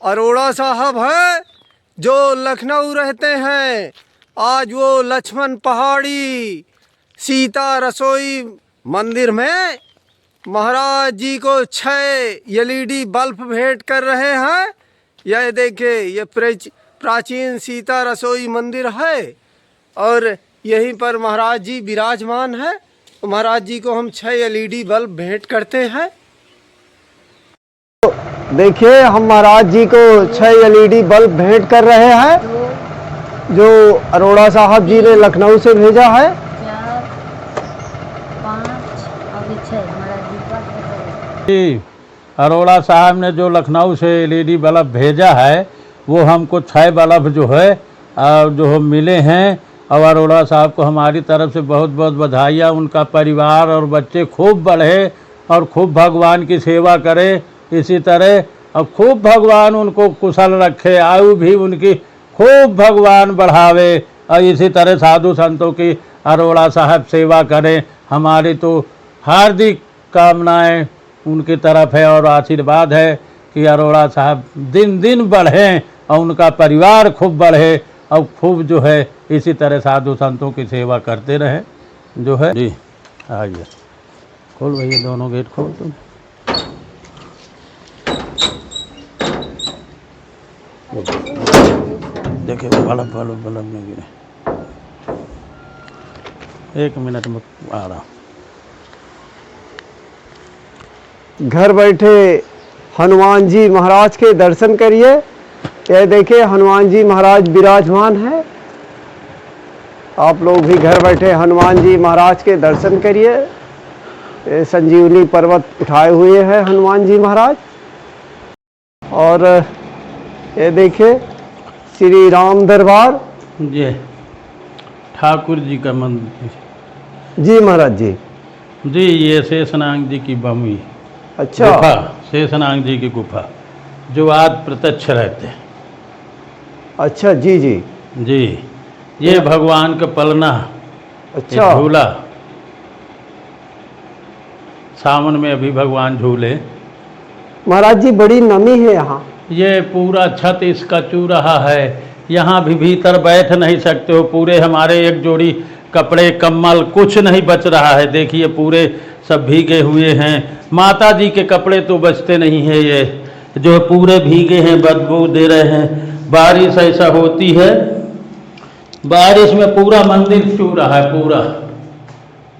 अरोड़ा साहब है जो लखनऊ रहते हैं। आज वो लक्ष्मण पहाड़ी सीता रसोई मंदिर में महाराज जी को 6 एलईडी बल्ब भेंट कर रहे हैं। यह देखिए, ये प्राचीन सीता रसोई मंदिर है और यहीं पर महाराज जी विराजमान है। तो महाराज जी को हम 6 एलईडी बल्ब भेंट करते हैं। देखिए, हम महाराज जी को 6 एलईडी बल्ब भेंट कर रहे हैं जो अरोड़ा साहब जी ने लखनऊ से भेजा है। 4, 5 अभी 6 महाराज जी का। अरोड़ा साहब ने जो लखनऊ से एलईडी बल्ब भेजा है वो हमको 6 बल्ब जो है जो हम मिले हैं। और अरोड़ा साहब को हमारी तरफ से बहुत बहुत बधाइयाँ। उनका परिवार और बच्चे खूब बढ़े और खूब भगवान की सेवा करे इसी तरह, और खूब भगवान उनको कुशल रखे, आयु भी उनकी खूब भगवान बढ़ावे और इसी तरह साधु संतों की अरोड़ा साहब सेवा करें। हमारी तो हार्दिक कामनाएं उनकी तरफ है और आशीर्वाद है कि अरोड़ा साहब दिन दिन बढ़ें और उनका परिवार खूब बढ़े और खूब जो है इसी तरह साधु संतों की सेवा करते रहें जो है जी। आइए, खोल भैया, दोनों गेट खोल तुम। देखिए बल्ब बल्ब बल्ब में गिरे। 1 मिनट में आ रहा हूँ। घर बैठे हनुमान जी महाराज के दर्शन करिए। यह देखिए, हनुमान जी महाराज विराजमान है। आप लोग भी घर बैठे हनुमान जी महाराज के दर्शन करिए। ये संजीवनी पर्वत उठाए हुए हैं हनुमान जी महाराज। और ये देखिए, श्री राम दरबार ये ठाकुर जी का मंदिर जी महाराज जी। जी, ये शेषनाग जी की भूमि, अच्छा, गुफा, शेषनाग जी की गुफा जो आज प्रत्यक्ष रहते हैं। अच्छा जी जी जी, ये भगवान का पलना, अच्छा, झूला, सावन में अभी भगवान झूले। महाराज जी बड़ी नमी है यहाँ। ये पूरा छत इसका चू रहा है। यहाँ भी भीतर बैठ नहीं सकते हो। पूरे हमारे एक जोड़ी कपड़े कम्बल कुछ नहीं बच रहा है। देखिए पूरे सब भीगे हुए हैं। माता जी के कपड़े तो बचते नहीं हैं। ये जो पूरे भीगे हैं, बदबू दे रहे हैं। बारिश ऐसा होती है, बारिश में पूरा मंदिर चू रहा है।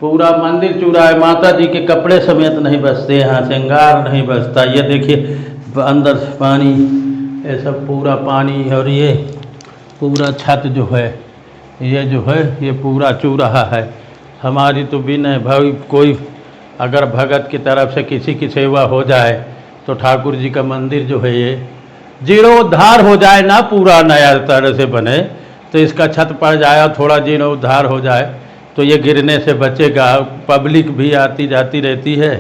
पूरा मंदिर चू रहा है। माता जी के कपड़े समेत नहीं बचते, यहाँ श्रृंगार नहीं बचता। ये देखिए अंदर से पानी, ये सब पूरा पानी। और ये पूरा छत जो है, ये जो है ये पूरा चू रहा है। हमारी तो विनय भाई, कोई अगर भगत की तरफ से किसी की सेवा हो जाए तो ठाकुर जी का मंदिर जो है ये जीर्णोद्धार हो जाए ना, पूरा नया तरह से बने, तो इसका छत पड़ जाए और थोड़ा जीर्णोद्धार हो जाए तो ये गिरने से बचेगा। पब्लिक भी आती जाती रहती है।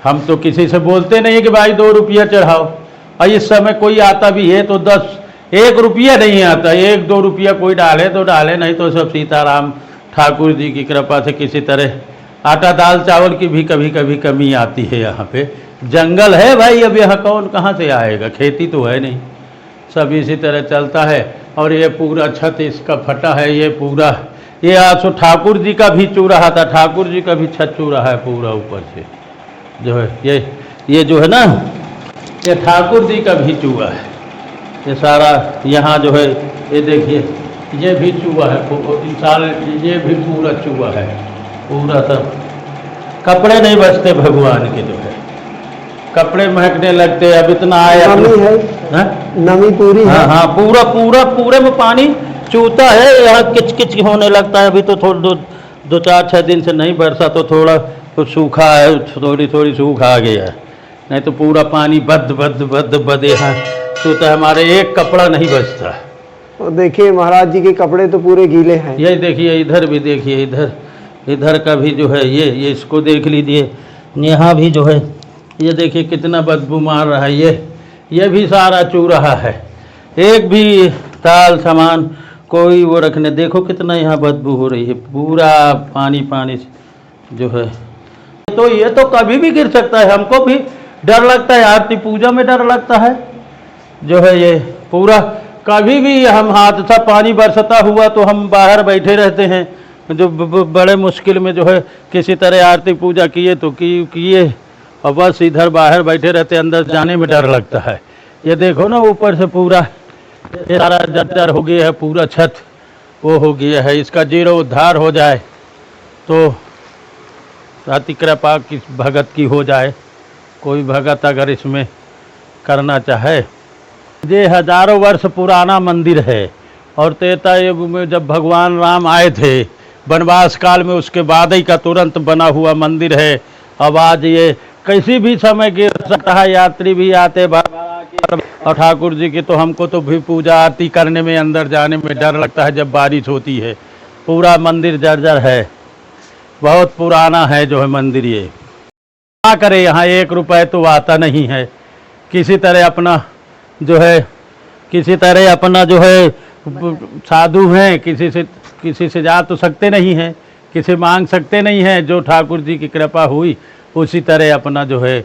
हम तो किसी से बोलते नहीं कि भाई 2 रुपया चढ़ाओ, और इस समय कोई आता भी है तो 1 रुपया नहीं आता। 1-2 रुपया कोई डाले तो डाले, नहीं तो सब सीताराम ठाकुर जी की कृपा से किसी तरह आटा दाल चावल की भी कभी कभी कमी आती है। यहाँ पे जंगल है भाई, अब यहाँ कौन कहाँ से आएगा, खेती तो है नहीं, सब इसी तरह चलता है। और ये पूरा छत इसका फटा है। ये पूरा, ये आज तो ठाकुर जी का भी चू रहा था, ठाकुर जी का भी छत चू रहा है पूरा ऊपर से जो है। ये जो है ना, ये ठाकुर जी का भी चूहा है। ये सारा यहाँ जो है, ये देखिए ये भी चूहा है इंसान, ये भी पूरा चूहा है पूरा। सब कपड़े नहीं बचते भगवान के जो है, कपड़े महकने लगते। अब इतना आया नमी है, नमी पूरी है। हाँ, पूरे में पानी चूता है। यहाँ किच किच होने लगता है। अभी तो थोड़ा 2-4-6 दिन से नहीं बरसा तो थोड़ा कुछ सूखा है, थोड़ी सूख आ गया है, नहीं तो पूरा पानी बद यहाँ चूता। हमारे एक कपड़ा नहीं बचता। और देखिए महाराज जी के कपड़े तो पूरे गीले हैं। ये देखिए, इधर भी देखिए, इधर का भी जो है ये इसको देख लीजिए। यहाँ भी जो है ये देखिए कितना बदबू मार रहा है। ये भी सारा चू रहा है। एक भी ताल सामान कोई वो रखने, देखो कितना यहाँ बदबू हो रही है। पूरा पानी जो है। तो ये तो कभी भी गिर सकता है। हमको भी डर लगता है, आरती पूजा में डर लगता है। जो है ये पूरा, कभी भी हम हादसा पानी बरसता हुआ तो हम बाहर बैठे रहते हैं, जो बड़े मुश्किल में जो है किसी तरह आरती पूजा किए तो किए और बस इधर बाहर बैठे रहते, अंदर जाने में डर लगता है। ये देखो ना ऊपर से पूरा ये सारा जर्जर हो गया है, पूरा छत वो हो गया है। इसका जीरो उद्धार हो जाए तो अति कृपा किस भगत की हो जाए, कोई भगत अगर इसमें करना चाहे। ये हजारों वर्ष पुराना मंदिर है और त्रेता युग में जब भगवान राम आए थे वनवास काल में, उसके बाद ही का तुरंत बना हुआ मंदिर है। अब आज ये किसी भी समय गिर सकता है, यात्री भी आते और ठाकुर जी की तो हमको तो भी पूजा आरती करने में अंदर जाने में डर लगता है जब बारिश होती है। पूरा मंदिर जर्जर है, बहुत पुराना है जो है मंदिर। ये क्या करे, यहाँ 1 रुपए तो आता नहीं है। किसी तरह अपना जो है, किसी तरह अपना जो है साधु हैं, किसी से जा तो सकते नहीं हैं, किसी मांग सकते नहीं हैं। जो ठाकुर जी की कृपा हुई उसी तरह अपना जो है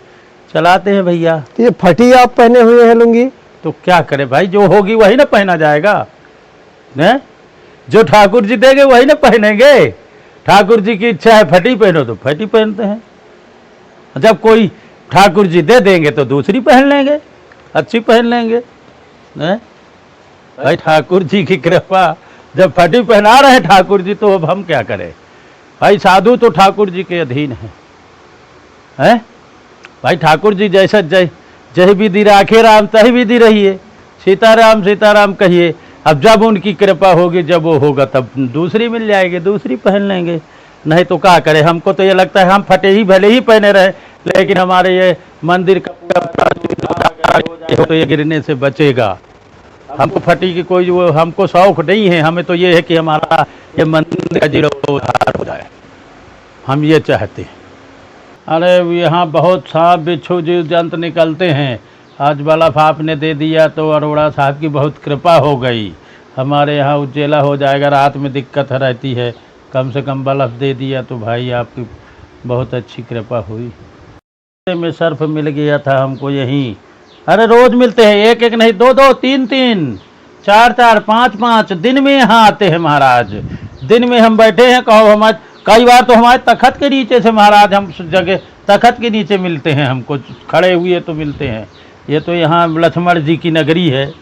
चलाते हैं भैया। ये फटी आप पहने हुए हैं लुंगी, तो क्या करे भाई, जो होगी वही ना पहना जाएगा, ने? जो ठाकुर जी देंगे वही ना पहनेंगे। ठाकुर जी की इच्छा है फटी पहनो तो फटी पहनते हैं, जब कोई ठाकुर जी दे देंगे तो दूसरी पहन लेंगे, अच्छी पहन लेंगे, ने? भाई ठाकुर जी की कृपा, जब फटी पहना रहे ठाकुर जी तो अब हम क्या करें भाई। साधु तो ठाकुर जी के अधीन है भाई। ठाकुर जी जैसा जय विधि राखे राम तही विधि रहिए, सीताराम सीताराम कहिए। अब जब उनकी कृपा होगी, जब वो होगा तब दूसरी मिल जाएगी, दूसरी पहन लेंगे। नहीं तो क्या करें। हमको तो ये लगता है हम फटे ही भले ही पहने रहे, लेकिन हमारे ये मंदिर का तो ये गिरने से बचेगा। हमको फटी की कोई वो हमको शौक नहीं है, हमें तो ये है कि हमारा ये मंदिर का जीरो उद्धार हो जाए, हम ये चाहते हैं। अरे यहाँ बहुत सांप बिच्छू जीव जंतु निकलते हैं। आज बल्ब आपने दे दिया तो अरोड़ा साहब की बहुत कृपा हो गई। हमारे यहाँ उज्जैला हो जाएगा, रात में दिक्कत रहती है, कम से कम बल्ब दे दिया तो भाई आपकी बहुत अच्छी कृपा हुई। में सर्फ मिल गया था हमको यहीं। अरे रोज़ मिलते हैं, एक एक नहीं, 2-2, 3-3, 4-4, 5-5 दिन में यहाँ आते हैं महाराज। दिन में हम बैठे हैं, कहो हमारे कई बार तो हमारे तखत के नीचे से महाराज, हम जगह तखत के नीचे मिलते हैं, हमको खड़े हुए तो मिलते हैं। ये तो यहाँ लक्ष्मण जी की नगरी है,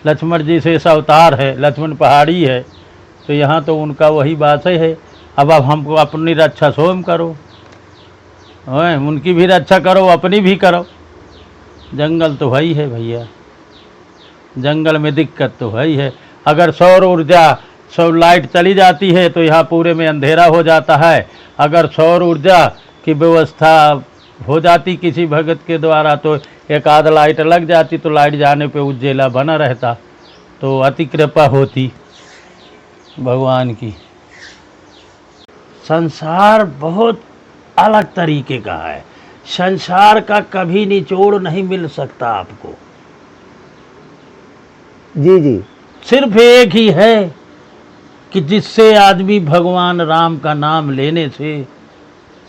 लक्ष्मण जी से इस अवतार है, लक्ष्मण पहाड़ी है, तो यहाँ तो उनका वही बात है। अब हमको अपनी रक्षा स्वयं करो, उनकी भी रक्षा करो, अपनी भी करो। जंगल तो वही है भैया, जंगल में दिक्कत तो वही है। अगर सौर ऊर्जा सब लाइट चली जाती है तो यहाँ पूरे में अंधेरा हो जाता है। अगर सौर ऊर्जा की व्यवस्था हो जाती किसी भगत के द्वारा तो एक आध लाइट लग जाती, तो लाइट जाने पे उज्जैला बना रहता, तो अति कृपा होती भगवान की। संसार बहुत अलग तरीके का है, संसार का कभी निचोड़ नहीं मिल सकता आपको। जी जी, सिर्फ एक ही है कि जिससे आदमी भगवान राम का नाम लेने से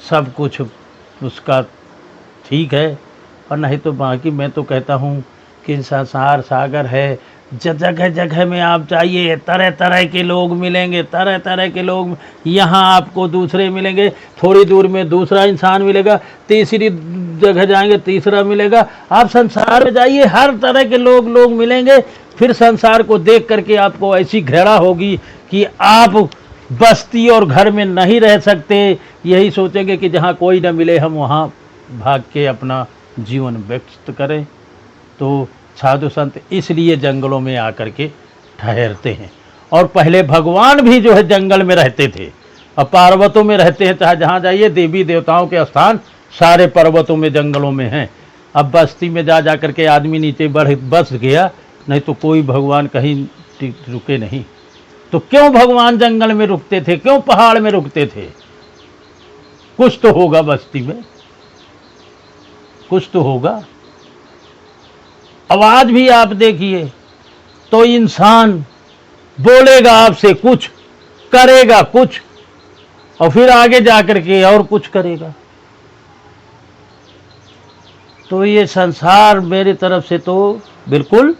सब कुछ उसका ठीक है, और नहीं तो बाकी मैं तो कहता हूँ कि संसार सागर है। जगह जगह में आप जाइए, तरह तरह के लोग मिलेंगे, तरह तरह के लोग। यहाँ आपको दूसरे मिलेंगे, थोड़ी दूर में दूसरा इंसान मिलेगा, तीसरी जगह जाएंगे तीसरा मिलेगा। आप संसार में जाइए, हर तरह के लोग मिलेंगे। फिर संसार को देख करके आपको ऐसी घृणा होगी कि आप बस्ती और घर में नहीं रह सकते। यही सोचेंगे कि जहाँ कोई न मिले हम वहाँ भाग के अपना जीवन व्यक्त करें। तो साधु संत इसलिए जंगलों में आकर के ठहरते हैं। और पहले भगवान भी जो है जंगल में रहते थे, अब पर्वतों में रहते हैं। चाहे जहाँ जाइए, देवी देवताओं के स्थान सारे पर्वतों में जंगलों में हैं। अब बस्ती में जा कर के आदमी नीचे बस गया, नहीं तो कोई भगवान कहीं रुके नहीं। तो क्यों भगवान जंगल में रुकते थे, क्यों पहाड़ में रुकते थे? कुछ तो होगा बस्ती में, कुछ तो होगा। आवाज भी आप देखिए तो इंसान बोलेगा आपसे कुछ, करेगा कुछ, और फिर आगे जाकर के और कुछ करेगा। तो ये संसार मेरी तरफ से तो बिल्कुल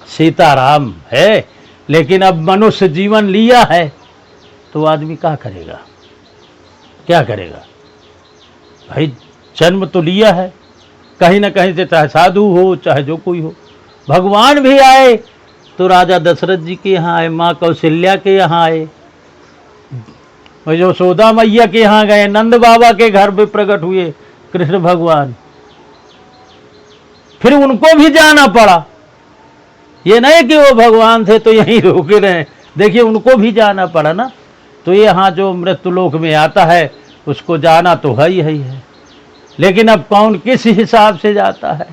सीताराम है, लेकिन अब मनुष्य जीवन लिया है तो आदमी क्या करेगा, क्या करेगा भाई। जन्म तो लिया है कहीं ना कहीं से, चाहे साधु हो चाहे जो कोई हो। भगवान भी आए तो राजा दशरथ जी के यहाँ आए, माँ कौशल्या के यहाँ आए, और यशोदा मैया के यहाँ गए, नंद बाबा के घर पे प्रकट हुए कृष्ण भगवान, फिर उनको भी जाना पड़ा। ये नहीं कि वो भगवान थे तो यहीं रुके रहे, देखिए उनको भी जाना पड़ा ना। तो यहाँ जो मृत्युलोक में आता है उसको जाना तो है ही है, लेकिन अब कौन किस हिसाब से जाता है।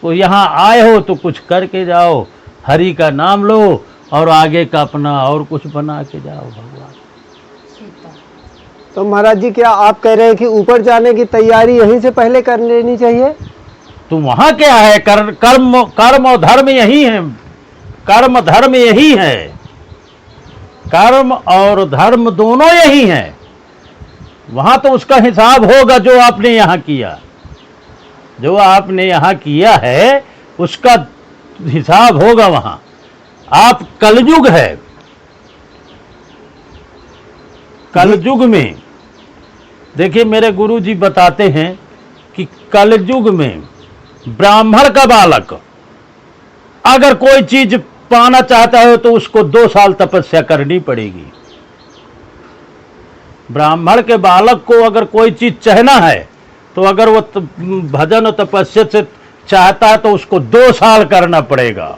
वो यहाँ आए हो तो कुछ करके जाओ, हरि का नाम लो और आगे का अपना और कुछ बना के जाओ भगवान। तो महाराज जी क्या आप कह रहे हैं कि ऊपर जाने की तैयारी यहीं से पहले कर लेनी चाहिए? तो वहाँ क्या है, कर्म और धर्म यही है, कर्म धर्म यही है, कर्म और धर्म दोनों यही हैं। वहाँ तो उसका हिसाब होगा जो आपने यहाँ किया, जो आपने यहाँ किया है उसका हिसाब होगा वहाँ। आप कलयुग है, कलयुग में देखिए मेरे गुरु जी बताते हैं कि कलयुग में ब्राह्मण का बालक अगर कोई चीज पाना चाहता है तो उसको 2 साल तपस्या करनी पड़ेगी। ब्राह्मण के बालक को अगर कोई चीज चाहना है तो अगर वो भजन और तपस्या से चाहता है तो उसको 2 साल करना पड़ेगा।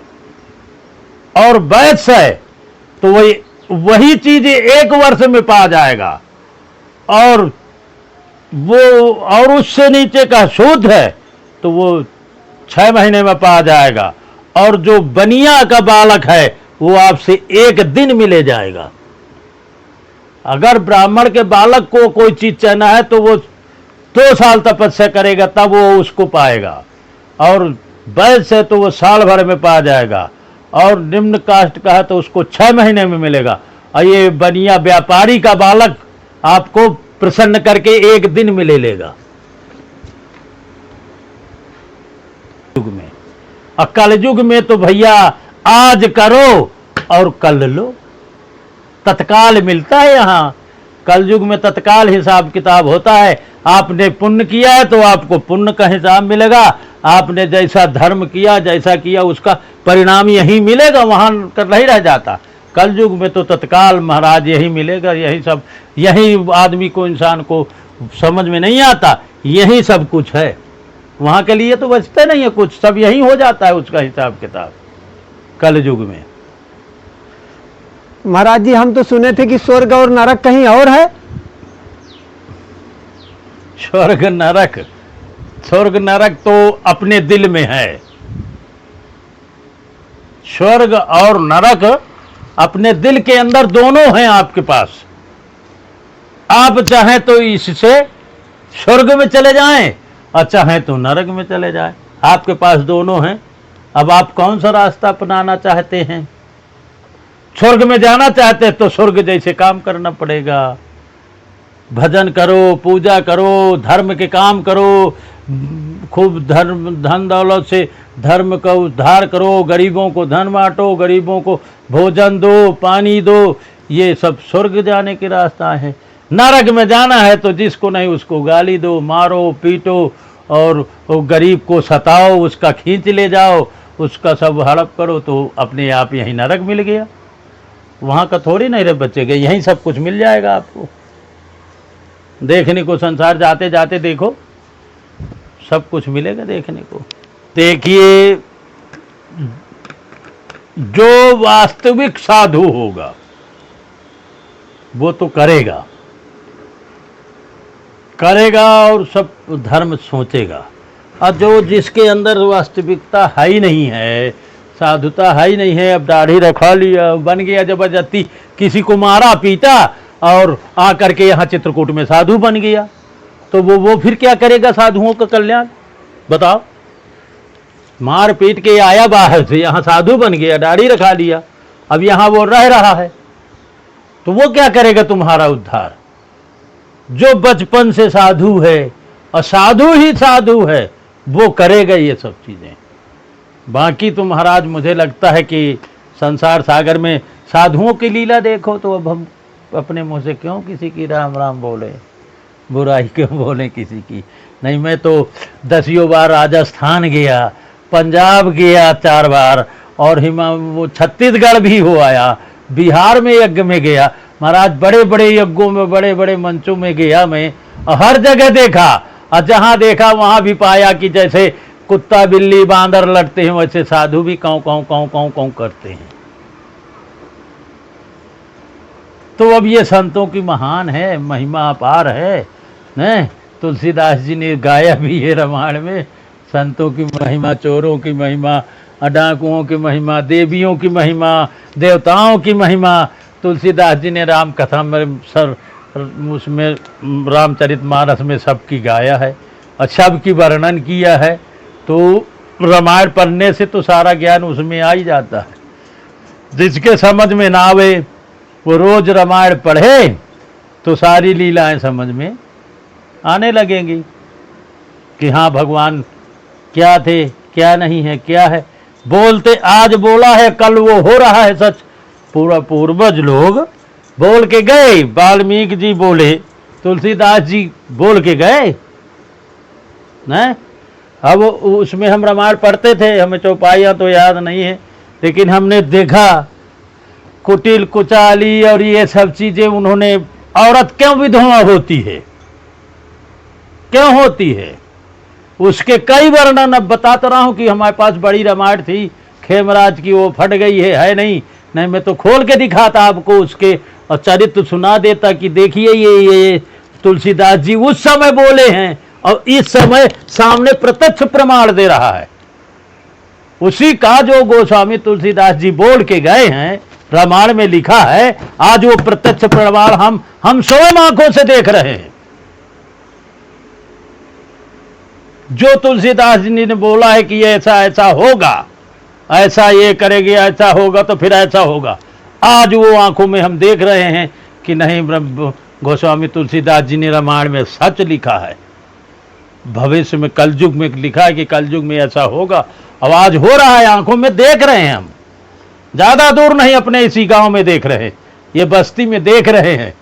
और वैश्य है तो वही चीज 1 वर्ष में पा जाएगा, और वो और उससे नीचे का शुद्ध है तो वो 6 महीने में पा जाएगा, और जो बनिया का बालक है वो आपसे 1 दिन मिले जाएगा। अगर ब्राह्मण के बालक को कोई चीज चाहना है तो वो 2 साल तपस्या करेगा तब वो उसको पाएगा, और वैश्य है तो वो साल भर में पा जाएगा, और निम्न कास्ट का है तो उसको 6 महीने में मिलेगा। और ये बनिया व्यापारी का बालक आपको प्रसन्न करके 1 दिन में ले लेगा युग में। और कलयुग में तो भैया आज करो और कल लो, तत्काल मिलता है। यहाँ कलयुग में तत्काल हिसाब किताब होता है। आपने पुण्य किया है तो आपको पुण्य का हिसाब मिलेगा, आपने जैसा धर्म किया जैसा किया उसका परिणाम यही मिलेगा, वहां कर नहीं रह जाता। कलयुग में तो तत्काल महाराज यही मिलेगा, यही सब, यही आदमी को इंसान को समझ में नहीं आता, यही सब कुछ है। वहां के लिए तो बचते नहीं है कुछ, सब यही हो जाता है उसका हिसाब किताब कलयुग में। महाराज जी हम तो सुने थे कि स्वर्ग और नरक कहीं और है। स्वर्ग नरक, स्वर्ग नरक तो अपने दिल में है। स्वर्ग और नरक अपने दिल के अंदर दोनों हैं आपके पास। आप चाहें तो इससे स्वर्ग में चले जाएं और चाहें तो नरक में चले जाएं, आपके पास दोनों हैं। अब आप कौन सा रास्ता अपनाना चाहते हैं? स्वर्ग में जाना चाहते हैं तो स्वर्ग जैसे काम करना पड़ेगा, भजन करो, पूजा करो, धर्म के काम करो, खूब धन दौलत से धर्म का उद्धार करो, गरीबों को धन बांटो, गरीबों को भोजन दो, पानी दो, ये सब स्वर्ग जाने के रास्ता है। नरक में जाना है तो जिसको नहीं उसको गाली दो, मारो, पीटो, और गरीब को सताओ, उसका खींच ले जाओ, उसका सब हड़प करो, तो अपने आप यही नरक मिल गया। वहाँ का थोड़ी नहीं रह बचेगा, यहीं सब कुछ मिल जाएगा आपको। देखने को संसार जाते जाते देखो, सब कुछ मिलेगा देखने को। देखिए जो वास्तविक साधु होगा वो तो करेगा और सब धर्म सोचेगा, और जो जिसके अंदर वास्तविकता है ही नहीं है, साधुता है ही नहीं है, अब दाढ़ी रखा लिया, बन गया जबरदस्ती, किसी को मारा पीटा और आकर के यहाँ चित्रकूट में साधु बन गया, तो वो फिर क्या करेगा साधुओं का कल्याण? बताओ। मार पीट के आया बाहर से, यहाँ साधु बन गया, दाढ़ी रखा लिया, अब यहाँ वो रह रहा है, तो वो क्या करेगा तुम्हारा उद्धार? जो बचपन से साधु है और साधु ही साधु है वो करेगा ये सब चीजें। बाकी तो महाराज मुझे लगता है कि संसार सागर में साधुओं की लीला देखो तो अब हम अपने मुंह से क्यों किसी की राम राम बोले, बुराई क्यों बोले किसी की। नहीं, मैं तो 10 बार राजस्थान गया, पंजाब गया 4 बार, और वो छत्तीसगढ़ भी हो आया, बिहार में यज्ञ में गया महाराज, बड़े बड़े यज्ञों में, बड़े बड़े मंचों में गया मैं, हर जगह देखा, और जहाँ देखा वहाँ भी पाया कि जैसे कुत्ता बिल्ली बांदर लड़ते हैं वैसे साधु भी काऊ काऊ काऊ काऊ काऊ करते हैं। तो अब ये संतों की महान है, महिमा अपार है न। तुलसीदास जी ने गाया भी है रामायण में, संतों की महिमा, चोरों की महिमा, डाकुओं की महिमा, देवियों की महिमा, देवताओं की महिमा। तुलसीदास जी ने राम कथा में उसमें रामचरितमानस में सबकी गाया है और सबकी वर्णन किया है। तो रामायण पढ़ने से तो सारा ज्ञान उसमें आ ही जाता है। जिसके समझ में ना आवे वो रोज रामायण पढ़े तो सारी लीलाएं समझ में आने लगेंगी कि हाँ भगवान क्या थे, क्या नहीं है, क्या है। बोलते आज बोला है कल वो हो रहा है सच। पूरा पूर्वज लोग बोल के गए, वाल्मीकि जी बोले, तुलसीदास जी बोल के गए न। अब उसमें हम रामायण पढ़ते थे, हमें चौपाइयाँ तो याद नहीं है, लेकिन हमने देखा कुटिल कुचाली और ये सब चीजें उन्होंने। औरत क्यों विधवा होती है, क्यों होती है, उसके कई वर्णन अब बताता रहा हूं कि हमारे पास बड़ी रामायण थी खेमराज की, वो फट गई है नहीं। नहीं, मैं तो खोल के दिखाता आपको उसके और चरित्र सुना देता कि देखिए ये तुलसीदास जी उस समय बोले हैं और इस समय सामने प्रत्यक्ष प्रमाण दे रहा है उसी का जो गोस्वामी तुलसीदास जी बोल के गए हैं, रामायण में लिखा है। आज वो प्रत्यक्ष प्रमाण हम स्वयं आंखों से देख रहे हैं। जो तुलसीदास जी ने बोला है कि ये ऐसा ऐसा होगा, ऐसा ये करेंगे, ऐसा होगा तो फिर ऐसा होगा, आज वो आंखों में हम देख रहे हैं कि नहीं, गोस्वामी तुलसीदास जी ने रामायण में सच लिखा है। भविष्य में कलयुग में लिखा है कि कलयुग में ऐसा होगा, अब आज हो रहा है, आंखों में देख रहे हैं हम। ज्यादा दूर नहीं, अपने इसी गांव में देख रहे हैं, ये बस्ती में देख रहे हैं